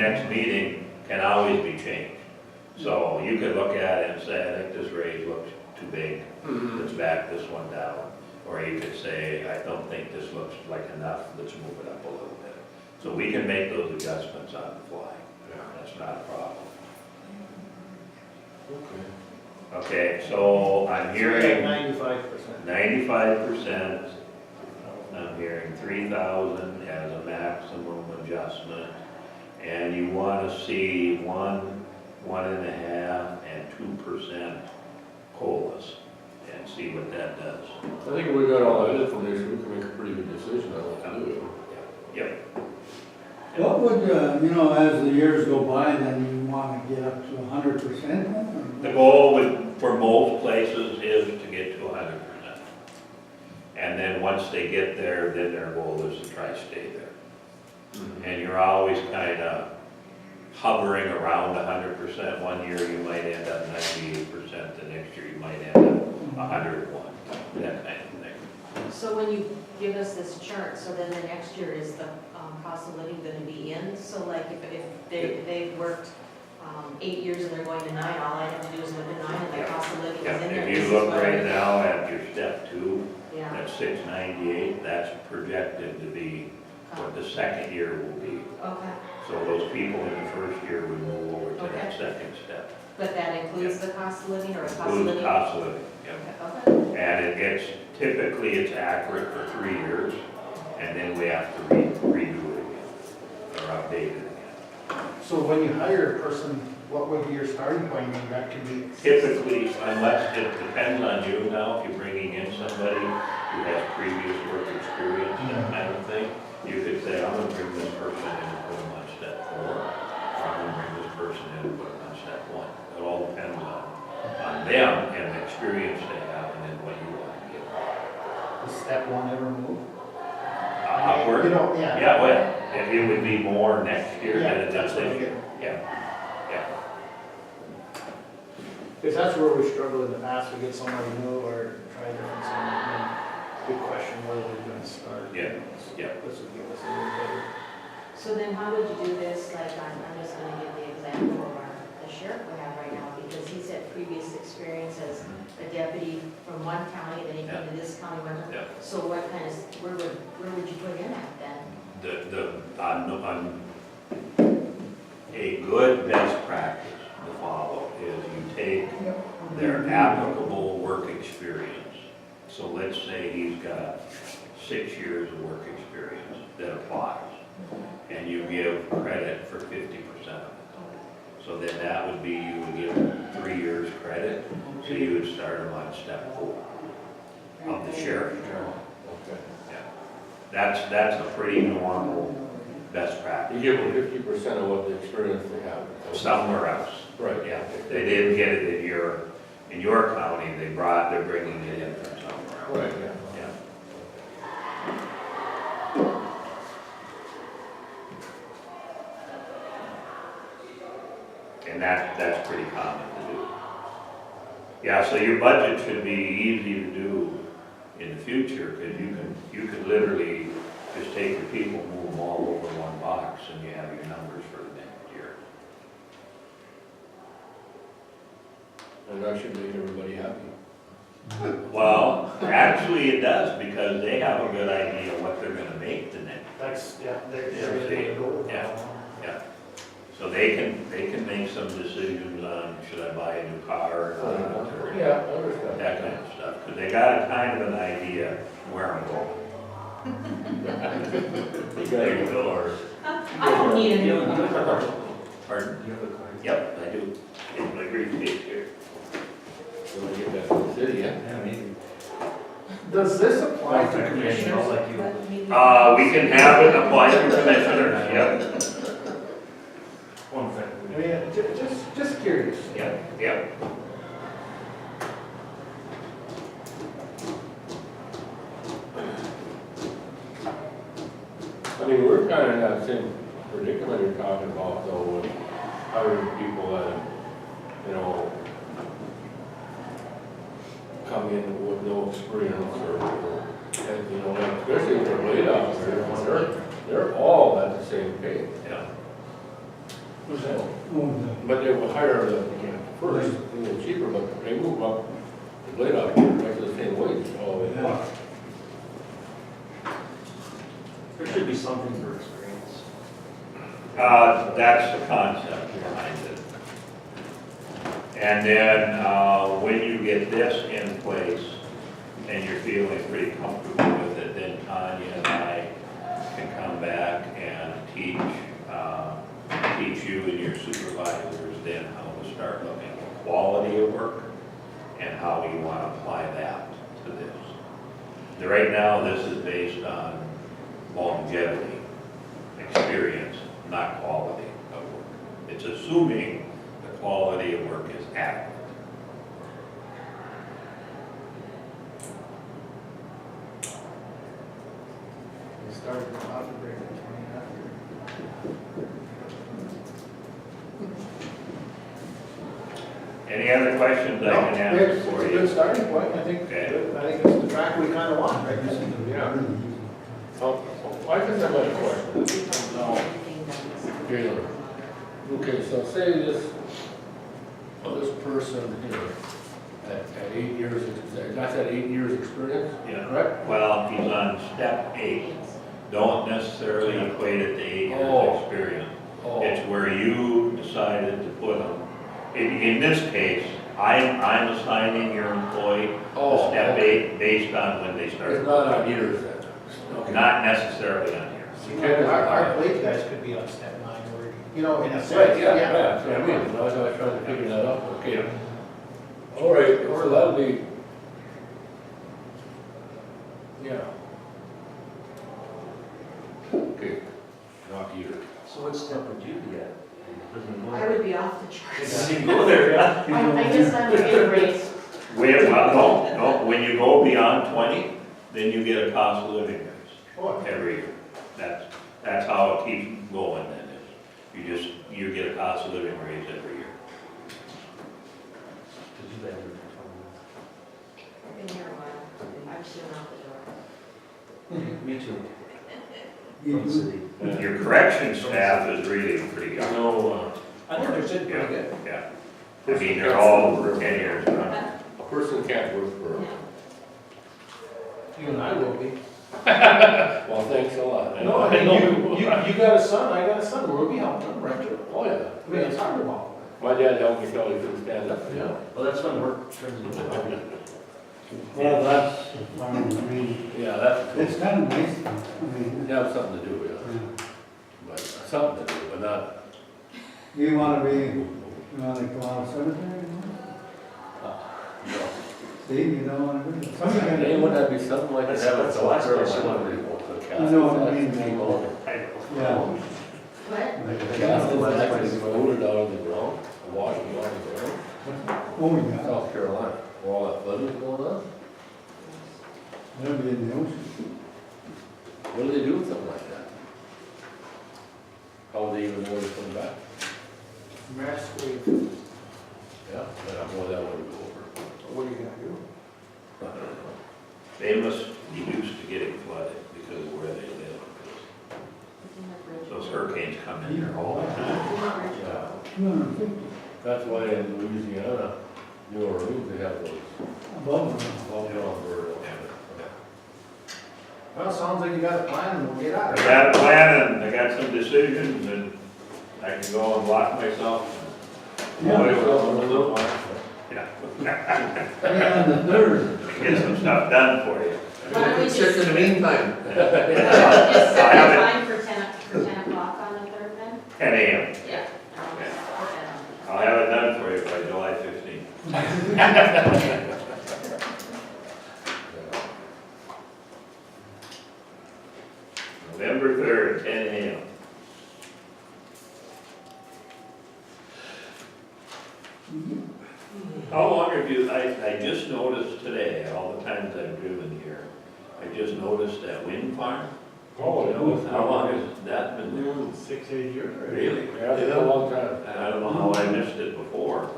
next meeting can always be changed. So you could look at it and say, I think this raise looks too big, let's back this one down. Or you could say, I don't think this looks like enough, let's move it up a little bit. So we can make those adjustments on the fly. That's not a problem. Okay. Okay, so I'm hearing 95%. 95%. I'm hearing 3,000 as a maximum adjustment. And you want to see 1.5, and 2% COLAs, and see what that does. I think if we got all that information, we can make a pretty good decision on what to do. Yep. What would, as the years go by, then you want to get up to 100%? The goal for most places is to get to 100%. And then once they get there, then their goal is to try to stay there. And you're always kind of hovering around 100%. One year you might end up 98%, the next year you might end up 101, that kind of thing. So when you give us this chart, so then the next year is the cost of living going to be in? So like if they've worked 8 years and they're going to 9, all I have to do is look at 9 and the cost of living is in Yeah, there. if This you is look what right I- now at your step 2, Yeah, that's 698, that's projected to be what the second year will be. okay, So those people in the first year would move over to that Okay. second step. but that includes the cost of living or the cost of Includes living? cost of living, yeah. Okay, And it gets, typically it's accurate for 3 years, and then we have to redo it again, or update it again. So when you hire a person, what would be your starting point? I mean, that could be, Typically, unless it depends on you now, if you're bringing in somebody who has previous work experience, that kind of thing, you could say, I'm gonna bring this person in and put them on step 4, or I'm gonna bring this person in and put them on step 1. It all depends on them and the experience they have, and then what you want to give them. does step 1 ever move? Upward? You know, yeah. Yeah, well, it would be more next year than it that's does what I this year. get. Yeah, yeah. Because that's where we struggled in the past, we get somebody new or try different things. Good question, where we're going to start. Yeah, yeah. This would give us a little better. so then how would you do this, like, I'm just gonna give the example of the sheriff we have right now, because he's had previous experience as a deputy from one county, then he came to this county, Yeah. so what kind of, where would you put him at then? On a good best practice to follow is you take their applicable work experience. So let's say he's got 6 years of work experience that applies, and you give credit for 50% of it. So then that would be, you would give him 3 years credit, so you would start him on step 4 of the sheriff's term. Okay. Yeah. That's a pretty normal best You practice. give them 50% of what the experience they have. Somewhere else. Right. Yeah, if they didn't get it in your county, they're bringing it in from somewhere else. Right, yeah. Yeah. And that's pretty common to do. Yeah, so your budget should be easy to do in the future, because you could literally just take your people, move them all over one box, and you have your numbers for the next year. And that should make everybody happy. Well, actually it does, because they have a good idea what they're gonna make the next. That's, yeah, they're Yeah, ready to go. Yeah. So they can make some decisions on, should I buy a new car or not, or Yeah, I understand. that kind of stuff, because they got a kind of an idea where I'm going. There you go, or, I don't need a new one. pardon? You have a card? Yep, I do. It's my briefcase here. So we get that from the city, yeah? Does this apply to commissioners? We can have it apply to commissioners, yep, I mean, just curious. yep. I mean, we're kind of in that same predicament you're talking about, though, with hiring people that, come in with no experience or, and, like, especially if they're laid off, they're all at the same pay. Yeah. Oh, But they will hire the first, a little cheaper, but they move up the blade out here, right to the same wage. Oh, Yeah. There should be something for experience. That's the concept behind it. And then, when you get this in place and you're feeling pretty comfortable with it, then Tanya and I can come back and teach you and your supervisors then how to start looking at quality of work and how you want to apply that to this. Right now, this is based on longevity, experience, not quality of work. It's assuming the quality of work is adequate. We started the coffee break at 20 after. Any other questions I can answer It's for a you? good starting point, I think, Okay. I think it's the track we kind of want, right? Yeah. So, I just have a question. Now, Gaylor, okay, so say this person here, at 8 years, that's at 8 years experience, Yeah. correct? Well, he's on step 8. Don't necessarily equate it to 8 years Oh. experience. Oh, It's where you decided to put them. In this case, I'm assigning your employee to oh, step okay. 8 based on when they start. It's not on years then? Okay. Not necessarily on here. See, our plate guys could be on step 9, or, you know, in a sense. Right, yeah, that's what I mean, I was trying to figure that out, okay. All right, so that'll be, yeah. Okay, not years. So what step would you be at? I would be off the charts. Doesn't even go there, yeah. I guess I would get a raise. No, when you go beyond 20, then you get a cost of living raise Oh, every year. That's how it keeps going then, is you get a cost of living raise every year. Did you better I've been here a while. I'm soon out the door. Me too, You from the do. city. Your correction staff is really pretty good. No, I think they're sitting pretty good. Yeah. I mean, they're all 10 years, huh? a person can't work for, You and I will be. well, thanks a lot. No, I mean, you got a son, I got a son, we'll be helping them, right? Oh, yeah. I mean, it's hard to walk. My dad helped me till he couldn't stand up. Yeah. Well, that's when work turns into a hobby. Well, that's, I mean, Yeah, that's, it's kind of nice, though. I mean, you have something to do, yeah, yeah. but something to do, but not, You wanna go out cemetery? no. See, you don't wanna do that. Some of Hey, you wouldn't that be something like that? That's the last place you want to be. I know what I mean. Yeah. What? Gas is actually floated out of the ground, washing out of the ground, Oh, yeah, South Carolina, where all that flooding is going on. that'll be in the ocean. What do they do with something like that? How would they even know it's coming back? Mass wave. Yeah, I don't know that would go over. What are you gonna do? I don't know. They must be used to getting flooded because of where they live. Those hurricanes come in there all the time. Yeah, 250 that's why in Louisiana, New Orleans, they have those above ground. long ground bird. Well, sounds like you got a plan, and we'll get out I of it. got a plan and I got some decisions and I can go and block myself. Yeah, Yeah. yeah, on the third. Get some stuff done for you. Why don't we just, Just in the meantime. just set I have a it. time for 10 o'clock on the third then? 10 a.m. Yeah. I'll just put that on. I'll have it done for you by July 15th. November 3rd, 10 a.m. How long have you, I just noticed today, all the times I've driven here, I just noticed that wind farm. Oh, it was. How long has that been there? 6-8 years already. Really? Yeah, it's been a long time. I don't know how I missed it before.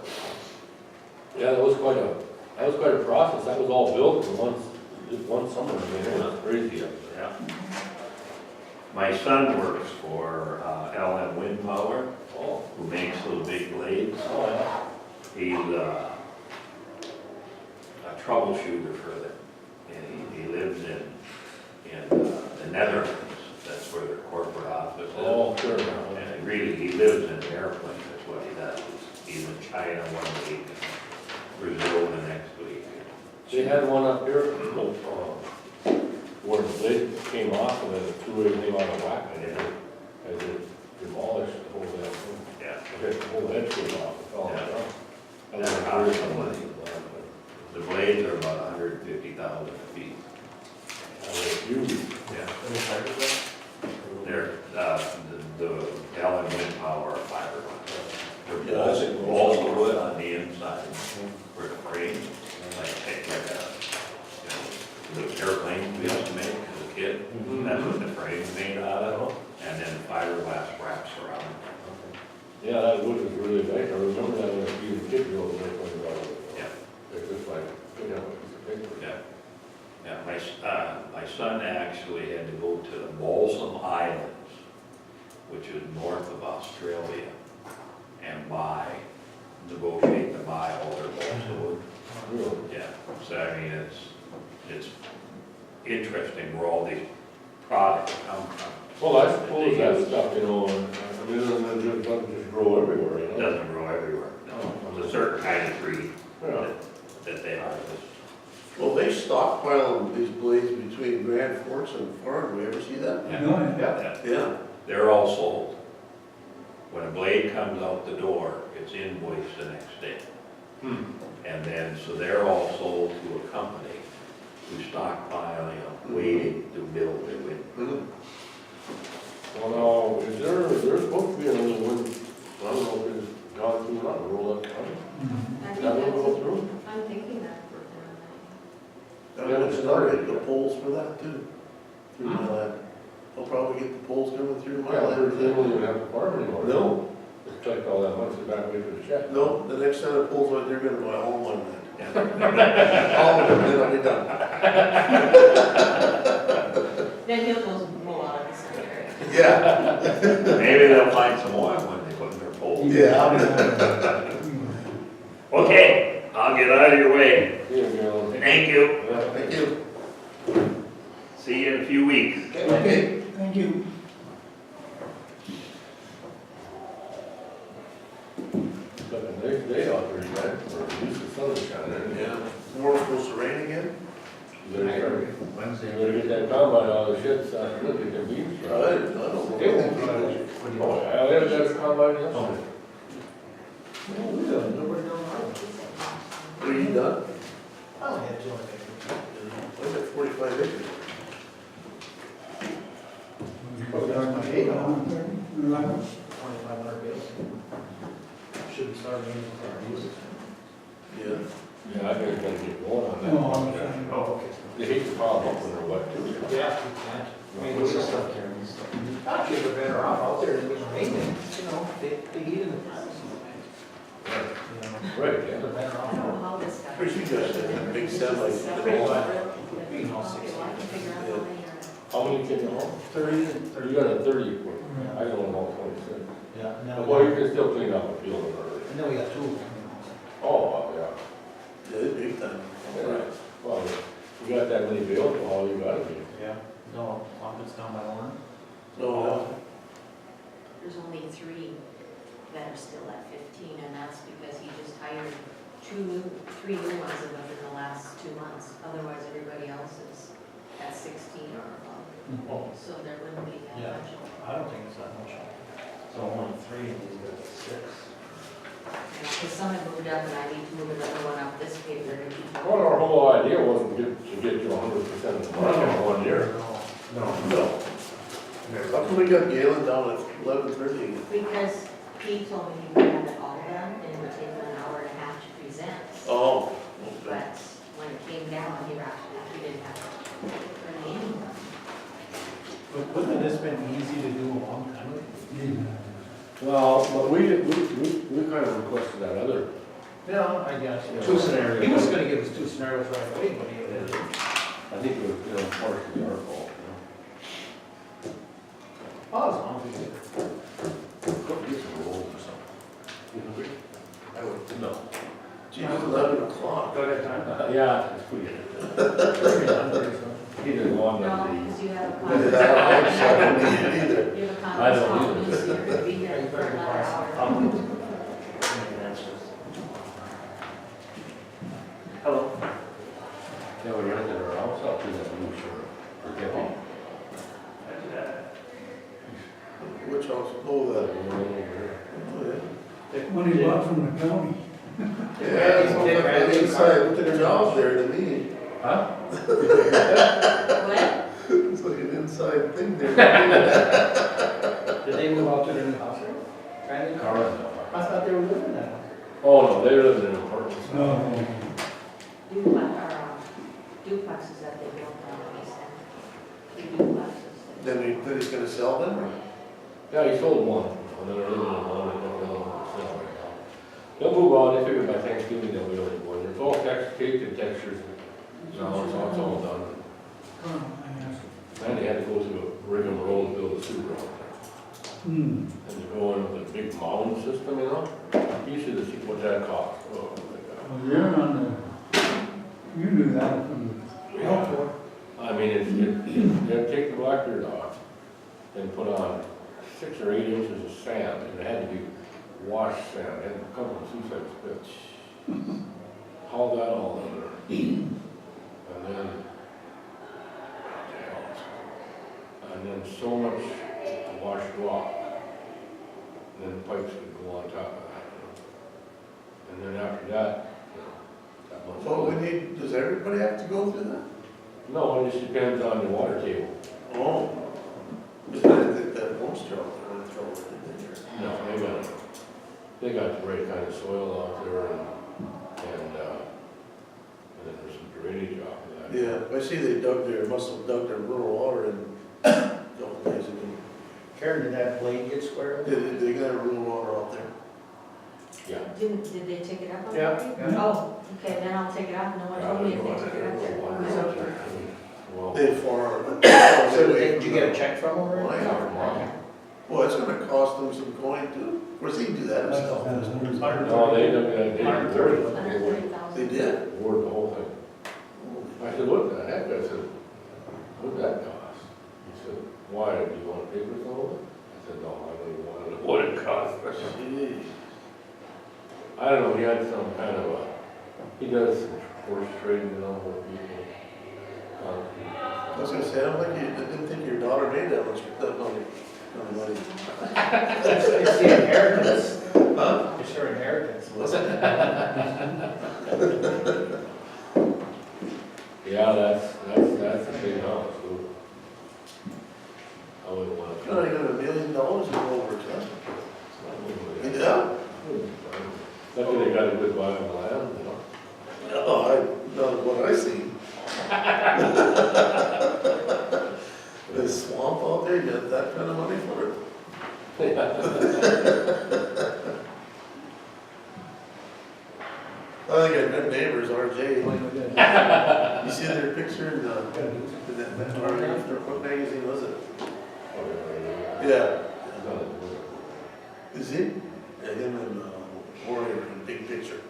Yeah, that was quite a process. That was all built in one summer. I mean, it was crazy up there. Yeah. My son works for LM Wind Power, Oh, who He's a troubleshooter for them. And he lives in the Netherlands. That's where their corporate office is. Oh, sure. And he lives in an airplane, that's what he does. He's in China one week, Brazil the next week. They had one up here, where the blade came off and then it threw everything out of whack and it demolished the whole damn thing. Yeah. The whole head came off, it fell Yeah. down. And That's then how it some money. The blades are about 150,000 feet. huge. Yeah. Any fiberglass? They're, the Allen wind power fiberglass. They're Yeah, I think balsa most- wood on the inside for the frame, like the airplane we used to make as a kid. That's what the frame's made out of, and then fiberglass wraps around it. Yeah, that wood was really nice, I remember that when I was a kid, growing up, when I was, Yeah. it's just like, you know, a piece of paper. Yeah, yeah, my son actually had to go to the Balsam Islands, which is north of Australia, and negotiate to buy all their balsa wood. Really? Yeah, so I mean, it's interesting where all these products come from. Well, I suppose that stuff, you know, I mean, it doesn't just grow everywhere, you It know? doesn't grow everywhere, no, it's a certain kind of tree Yeah. that they harvest. Well, they stockpile these blades between Grand Forks and Farm, you ever see that? Yeah. No, yeah. Yeah. Yeah. They're all sold. When a blade comes out the door, it's invoiced the next day. And then, so they're all sold to a company who stockpile, waiting to build their wind. Mhm. Well, now, there's supposed to be another one, I don't know if it's gone through, not roll up, I is think that one go that's, through? I'm thinking that working on And we'll start getting the poles for that too. Through my land. I'll probably get the poles coming through my Yeah, they won't land. even have to farm anymore. No, Just collect all that money, sit back, wait for the check. no, the next set of poles, they're gonna buy all my land. Yeah. All of them, then I'll be done. that. Then he'll go mow out of the cemetery. Yeah. Maybe they'll find some oil when they put in their poles. Yeah. Okay, I'll get out of your way. Here, Galen. Thank you. Yeah. Thank you. See you in a few weeks. Okay, thank you. Got a nice day out there, man, or at least the sun is shining. Yeah. Tomorrow's supposed to rain again? You better get that combine out of the shed, so I can get them beans I right. don't know. Oh, yeah, they have that combine yesterday. Are you done? I only had 200 acres. I got 45 acres. Eleven. 2,500 bales. Should be starting in our uses. Yeah. Yeah, I gotta get going on that. No, I'm saying- Oh, okay. They hate to pile up when they're wet too. Yeah, you can't. I mean, what's the stuff carrying this stuff? Actually, they're better off out there than maintenance, you know, they eat in the past. Right, yeah. They're better I off. don't know how this got. Where's you guys at? That big semi, the Separate, big one? really? You know, Okay, well, I can figure out how many are. How many can you haul? 30. You got a 30 foot, I don't know, 26. Yeah, Well, you can still clean up a field of earth. and then we got 2 of them. Oh, yeah. Yeah, it's big time. Yeah. Well, you got that many bales, all you gotta be. Yeah. No, it's down by one. No, There's only 3 that are still at 15, and that's because he just hired 3 new ones of them in the last 2 months. Otherwise, everybody else is at 16 or above, Oh, so there wouldn't be that Yeah. much. I don't think it's that much. So only 3 and he's got 6. Because some have moved up, and I need to move another one up this paper to keep up. well, our whole idea wasn't to get you 100% of the money in 1 year. No. no. How come we got Galen down at 11:30 again? Because he told me he would have it all done, and it would take him an hour and a half to present. Oh, okay. But when it came down, he didn't have it for the meeting. But wouldn't this been easy to do a long time ago? Well, but we kind of requested that other. Yeah, I guess. yeah. 2 scenarios. He was gonna give us 2 scenarios right away, but he didn't. I think it was, partially our fault, you Oh, as long as we did. know. Go get some rolls or something. I would, No. Geez, 11 o'clock. Go ahead, time. Yeah, it's pretty good. He didn't want No, to because you have a Yeah, conference. I don't need it either. You have a I don't conference either. call, so you're gonna be here for another hour. Hello. Yeah, we rented our house out to that new for Debbie. Which house? Oh, that. Oh, yeah. When he bought from the county. Yeah, it's like an inside job there to me. Huh? What? It's like an inside thing there. Did they move out to their new house? Brandon? Carl. I thought they were living in that house. Oh, no, they live in an apartment. No, Duplexes that they built down in East End. Two duplexes. Then he's gonna sell them? or? Yeah, he sold one, and then they're living in one, and they're going to sell right now. They'll move on, they figure by Thanksgiving they'll be able to go in. It's all cake and textures. Now it's all done. And they had to go to a rigmarole to build a sewer out there. Hmm. And they're going with a big mound system, you know? You should have seen what that cost. Oh, my God. Well, you're on the, you knew that from the health board. I mean, they'd take the black dirt off and put on 6 or 8 inches of sand, and it had to be washed sand, it had to come from Seaside Spits. Haul that all in there. And then, so much washed rock. And then pipes would go on top of that. And then after that, that much. Well, we need, does everybody have to go through that? No, it just depends on the water table. Oh. Just I didn't think that most trouble, they're gonna throw it in there. No, they got the right kind of soil out there and then there's some drainage off of that. Yeah, I see they must have dug their rural water in a couple days ago. Karen, did that blade get squared? They got rural water out there. Yeah. Did they take it up on Yeah, property? yeah. Oh, okay, then I'll take it off, no one told me if they took it up there. Well, They farm. So did you get a check from them or Why? anything? Well, it's gonna cost them some coin too. Of course, he can do that himself. no, they awarded $130,000. They did? the whole thing. I said, what the heck? I said, what'd that cost? He said, why, do you want to pay for some of it? I said, no, I don't even want to know what it cost. Jeez. I don't know, he had some kind of he does some horse trading and all with people. I was gonna say, I didn't think your daughter made that much money. It's the inheritance. Huh? It's her inheritance. Yeah, that's a big house, so I wouldn't want You know, you got $1 million to go over, huh? to. Yeah? Luckily they got a good buy on the land, you know. Oh, not what I see. The swamp out there, you got that kind of money for it? I think our good neighbors, RJ, you see their picture in what magazine was it? Yeah, is he? Yeah, him and Warrior in a big picture.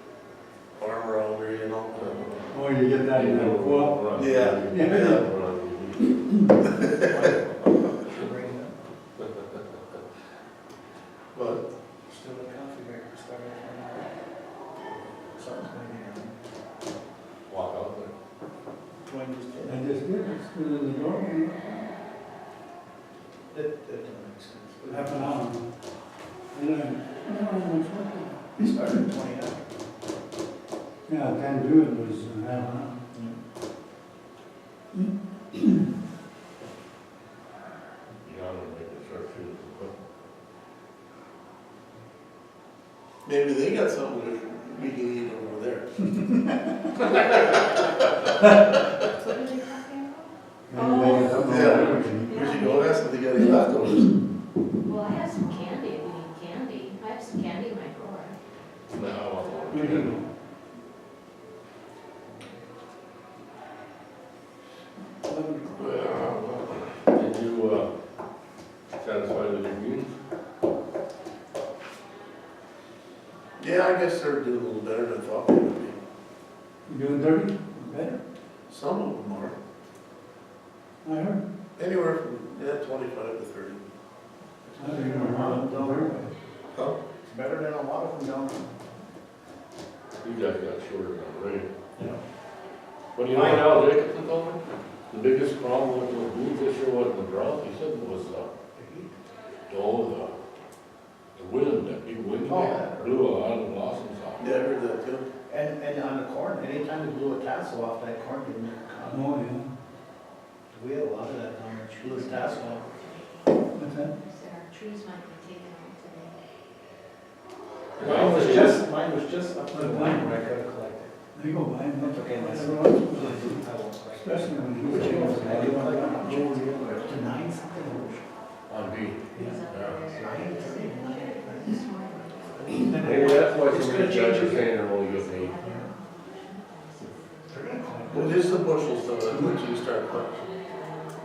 Farm around there, you know. Oh, you get that in the co-op? Yeah. But Still a coffee maker started. Something's going to Walk out there. Twain just did. I just did, it's through the door, That doesn't make sense. half an hour. And then, He started at 29. yeah, 10 to it was half an hour. Yeah, I'm gonna make it start shooting some quick. maybe they got something we can eat over there. What are they talking about? Maybe they get something Yeah. over there. We should go ask if they got any leftovers. Well, I have some candy, if you need candy. I have some candy in my drawer. No, I want one. We do. Did you, satisfied with your meetings? Yeah, I guess they're doing a little better than I thought they would be. You doing 30? Better? Some of them are, I heard. anywhere from, 25 to 30. I don't even know how to do it. Huh? It's better than a lot of them down. You guys got shorter than rain. Yeah. What do you know what Al Jacobson told me? The biggest problem with the beef this year wasn't the drought, he said it was, the wind, that big wind Oh, yeah. blew a lot of the blossoms off. Yeah, I heard that too. And on the corn, anytime you blew a tassel off that corn, didn't come. Oh, yeah. We had a lot of that down there, she blew the tassel off. What's that? So our trees might be taken out today. Mine was just up to the line where I could have collected. They go by and That's okay, that's- everyone's- I won't collect. Especially when you Which get ones? I do like that. to 9 something. On beef. He's up there. This morning. Maybe that's why It's some gonna of the judges change are saying they're only getting 8. They're gonna collect. What is the bushels though, that once you start cutting?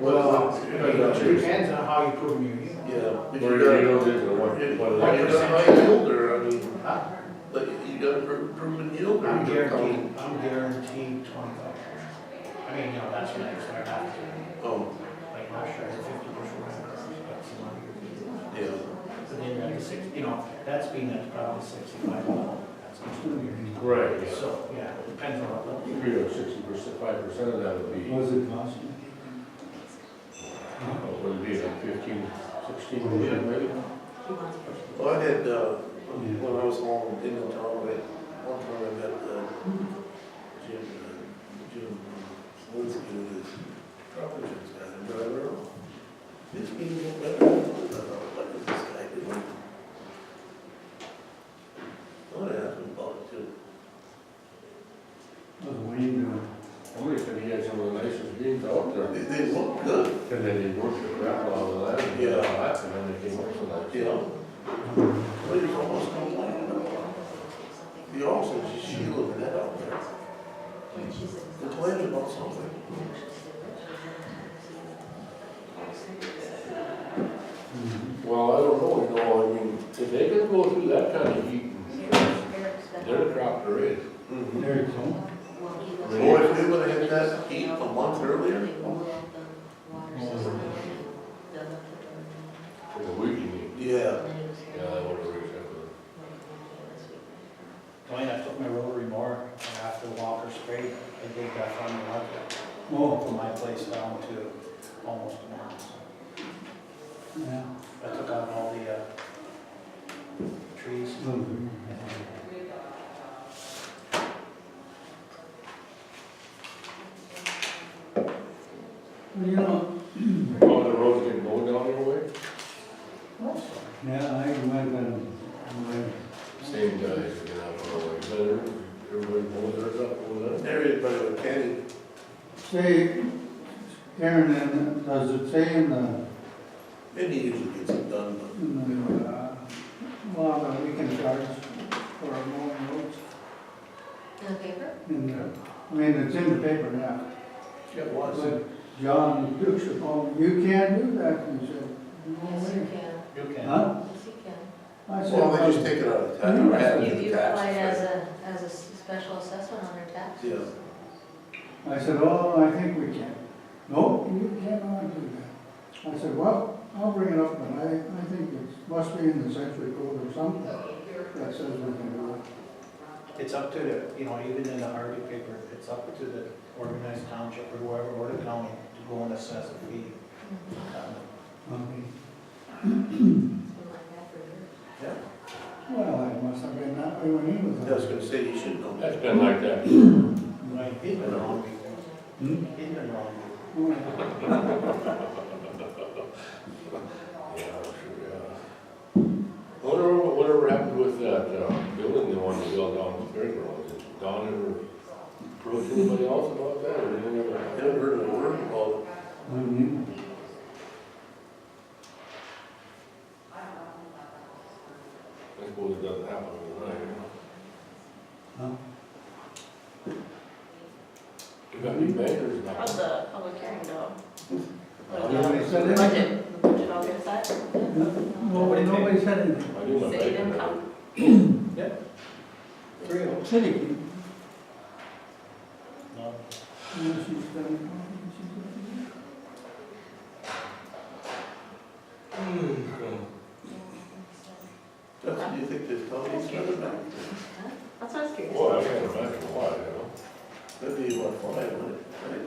Well, Yeah. it depends on how you prove your yield. Yeah. if Where you you got- know, this is what You it got is. high yield or, I mean, Huh? like, you got a proven yield or? I'm you got guaranteed 25. I mean, that's when I start having to, Oh, like last year, I had 50 bushel rent, that's a lot of years. yeah. So then you're at 60, that's being at probably 65 level. That's what it's doing. Right, yeah. So, yeah, it depends on what level. You figure 60%, 5% of that would be, What does it cost you? would it be like 15, 16 million maybe? He wants to push. Well, I had, when I was home in the town, one time I met, Jim Linsky with his property insurance guy, and driver. This meeting went better. What is this guy doing? I want to ask him about it too. What's Wayne doing? Somebody said he had some of the nicest beans out there. They look good. And then he worked the crap out of the land. And Yeah. and then they came up with that. Yeah. But he's almost complaining about. He also just shielded that out there. Complaining about something. Well, I don't know, I mean, if they can go through that kind of heat and stress, they're the crop there is. There you go. Boy, if we would've hit that heat a month earlier, For the week, you mean. yeah. Yeah, that would have reached that. Dwayne, I took my rotary mower, and after Walker sprayed, I dig that from the market, Oh, from my place down to almost a mile. yeah. I took out all the trees. Mhm. Well, you know, Oh, the roads didn't go down your way? yeah, I went and, Same guys, you know, better, everybody knows theirs up over there. Everybody with Kenny. say, Karen, and does it say in the, And he usually gets it done, well, that we can charge for our mowing roads? In the paper? In the, I mean, it's in the paper now. but it was. But John Dukes told me, you can't do that, he said. "No Yes, way." you can. You can. Huh? Yes, you can. I said, Well, they just take it out of the tax, or add it to You the tax. apply it as a special assessment on their taxes. Yeah. I said, oh, I think we can. No, you cannot do that. I said, well, I'll bring it up, but I think it must be in the century code or something that says we can do it. It's up to the, even in the Harvey paper, it's up to the organized township or whoever, or the county, to go and assess a fee. Okay. Something like that for years. Yeah. Well, it must have been that way when he was. I was gonna say, you should know That's that. been like that. Right, he's been wrong before. Hmm? He's been wrong before. Well, Yeah, sure, yeah. Whatever happened with that, building they wanted to build down the fairgrounds? Has Don ever approached anybody else about that, or anything ever I happened? haven't heard a word about it. I suppose it doesn't happen overnight, Huh? You got any bankers now? How's the public hearing go? Nobody said The anything. budget all get set? Nobody said anything. I do my City banker didn't now. come? three of them. City keep. No. And she's done, she's Justin, do you think there's Tony's coming back? That's what I was curious Well, I about. can't imagine why, you know. That'd be what, 5, wouldn't it? Right?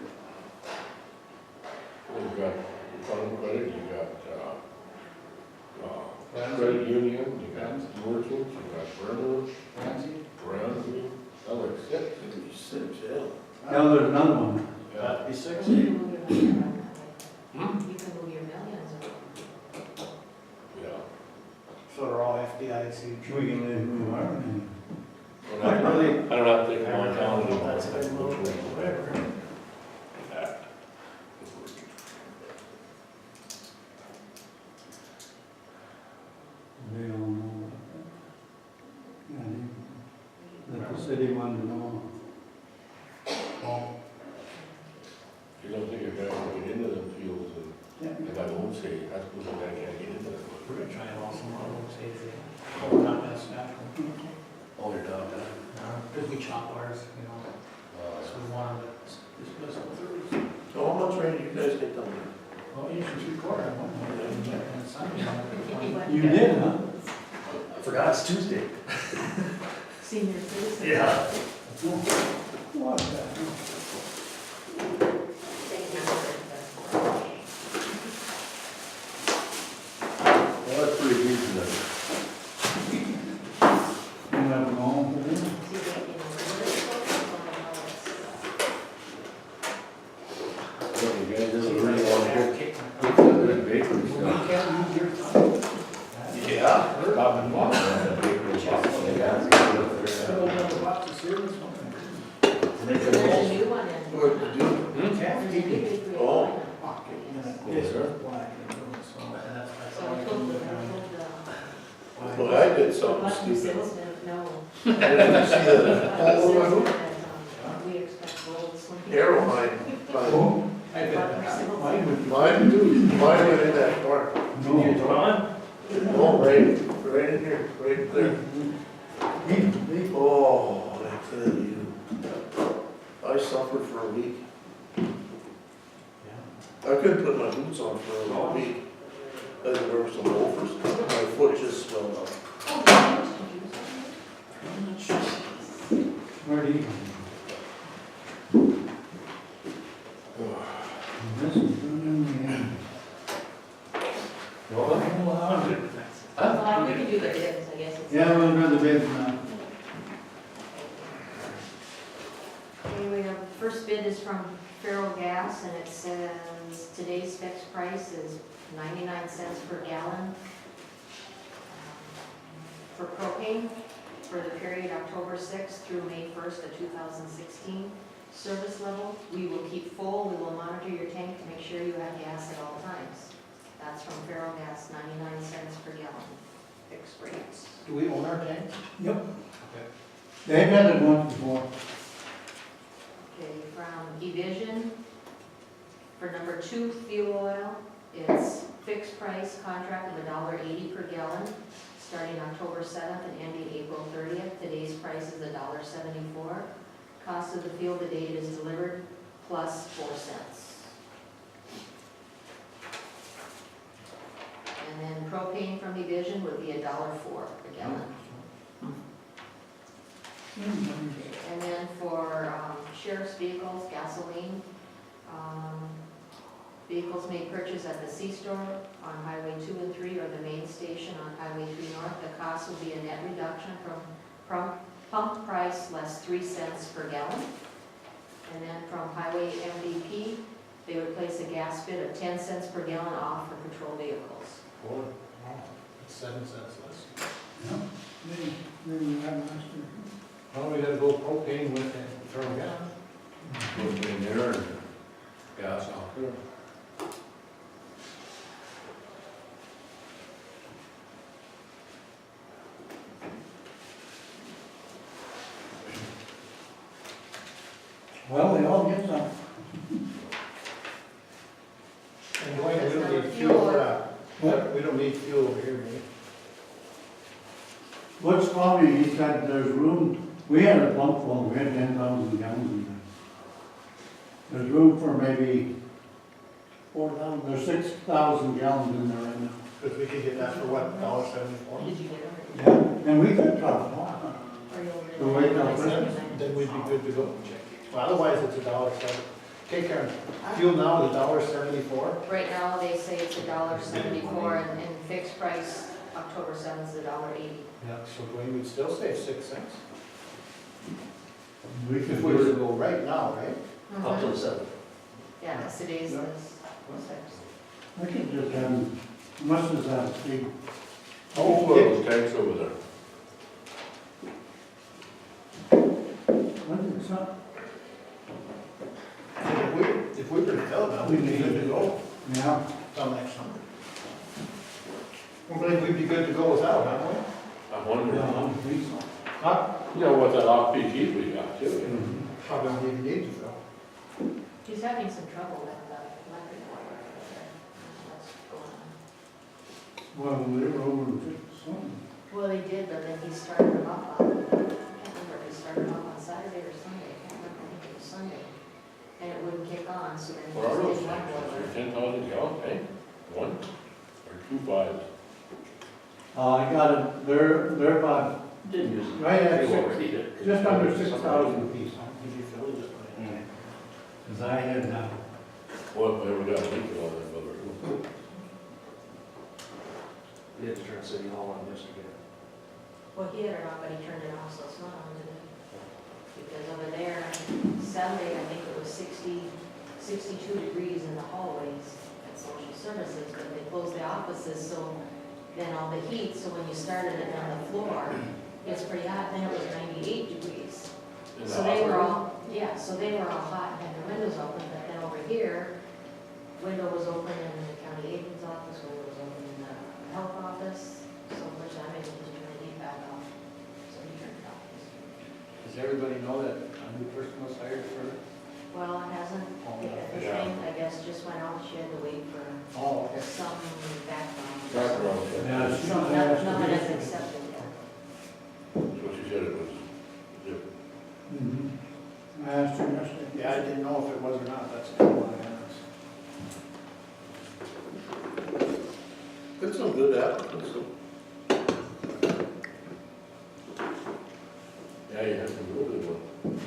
Well, you got Farm Credit, you got, credit union, you got merchants, you got Bremer, Ramsey, that like six. Maybe 6, yeah. Now there's another one. Yeah. That'd be 6. You can move your million around. You can move your millions around. Yeah. So they're all FDIC. We can move our name. Well, I don't have to take them on down anymore. That's a good move, whatever. They don't know about that. Yeah, that the city wanted to know. You don't think a guy can get into them fields Yeah. and I won't say, that's because a guy can't get into them. We're gonna try and also model safety. Oh, not that natural. Oh, you're done, Because we chop ours, you know, so we wanted to dismiss all thirties. So how much rain do you guys get down there? Well, you should record it, and Sunday. You did, huh? I forgot it's Tuesday. Senior citizen. Yeah. What the hell? Well, that's pretty decent. You have them all for them? Well, you guys didn't really want to get some good bakery stuff. Can't use your time. Yeah. Stop and walk around that bakery shop. They got some good stuff Fill there. up the box of cereal, something. There's a new one in. What to do? Can't keep it. Oh. Yes, sir. Black, so, and that's. So I told the, Well, I did something lucky stupid. salesman, no. I didn't see the hole in my hoop. We expect rolls. Arrow mine. Oh, I did. mine would. Mine too. Mine went in that car. No. On? Oh, right in here, right there. Oh, I tell you. I suffered for a week. I couldn't put my boots on for a week. As there were some loafers. My foot just swelled up. Where do you? This is done in the end. Well, we can do the bids, I guess. It's- Yeah, we'll do the bids now. Okay, we have, first bid is from Feral Gas, and it says today's fixed price is 99 cents per gallon. For propane, for the period October 6th through May 1st of 2016. Service level, we will keep full, we will monitor your tank to make sure you have gas at all times. That's from Feral Gas, 99 cents per gallon, fixed rates. Do we own our tank? Yep. Okay. They've had it once before. Okay, from Evision, for number 2 fuel oil, it's fixed price contract of $1.80 per gallon, starting October 7th and ending April 30th. Today's price is $1.74. Cost of the fuel the date it is delivered, plus 4 cents. And then propane from Evision would be $1.04 per gallon. And then for sheriff's vehicles, gasoline, vehicles may purchase at the C-store on Highway 2 and 3 or the main station on Highway 3 North. The cost will be a net reduction from pump price less 3 cents per gallon. And then from Highway MVP, they would place a gas bid of 10 cents per gallon off for patrol vehicles. Wow, it's 7 cents less. Maybe we have last year. Well, we gotta go propane with it, throw it down. Propane there and gas out there. Well, they all get some. And Dwayne, we don't need fuel for that. We don't need fuel over here, do we? What's funny, he said there's room We had a plump full, we had 10,000 gallons in there. There's room for maybe 4,000, there's 6,000 gallons in there right now. Because we could get that for what, $1.74? Did you get it? Yeah, and we could top it off. Or you'll really- So wait till like Christmas. Then we'd be good to go. Well, otherwise, it's $1.07. Okay, Karen, fuel now is $1.74. Right now, they say it's $1.74 and fixed price, October 7th is $1.80. Yeah, so Dwayne, we'd still save 6 cents. We could If we were to do go right now, right? Up to the 7th. Yeah, because today's Yeah. is 6. I could just have, must have had a big, How full are those tanks over there? what is that? If we were to fill them, we'd be good to go Yeah, till next summer. I believe we'd be good to go without, huh? I wonder, yeah, I think so. Huh? you know, what that off-peak heat we got too. How long do you need to fill? He's having some trouble with the electric wire over there. What's going on? Well, they were over in something. Well, they did, but then he started them up on, I can't remember if he started them up on Saturday or Sunday, I can't remember, I think it was Sunday. And it wouldn't kick on, so then he What are those just did one tanks? boiler. 10,000 gallon tank? One or 2 5s? I got it, they're about, Didn't use it. right at You six, overheat it. just under 6,000 apiece. Did you fill it just by hand? Cause I had, Well, they got a leak on that mother. We had to turn City Hall on yesterday. Well, he had it on, but he turned it off, so it's not on today. Because over there, Saturday, I think it was 62 degrees in the hallways at social services, but they closed the offices, so then all the heat, so when you started it on the floor, it's pretty hot, then it was 98 degrees. In the So they were operating- all, yeah, so they were all hot and had their windows open, but then over here, window was open in the county agent's office, window was open in the health office, so which I made him just turn the heat back off, so he turned it off. Does everybody know that a new person was hired for it? Well, it hasn't, the Yeah. thing, I guess, just went out, she had to wait for Oh, okay. some background. Background check. yeah, No, she don't have no, to it is be. accepted yet. So she said it was, yeah. Mhm. I asked her yesterday. Yeah, I didn't know if it was or not, that's why I asked. That's some good applicants, so. Yeah, you had some real good ones.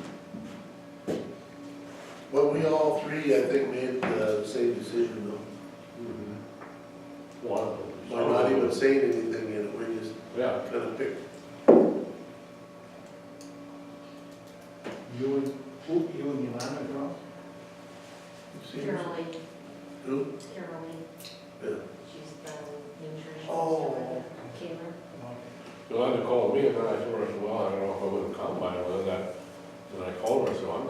But we all three, I think, made the same decision though. One of them. We're not even saying anything yet, we just Yeah, kind of picked. You and Yolanda, girl? Carol Lee, Who? Carol Lee, Yeah. she's the nutritionist. Oh. Kaler. Yolanda called me and then I told her, I said, well, I don't know if I would have come by her, that, and I called her, so I'm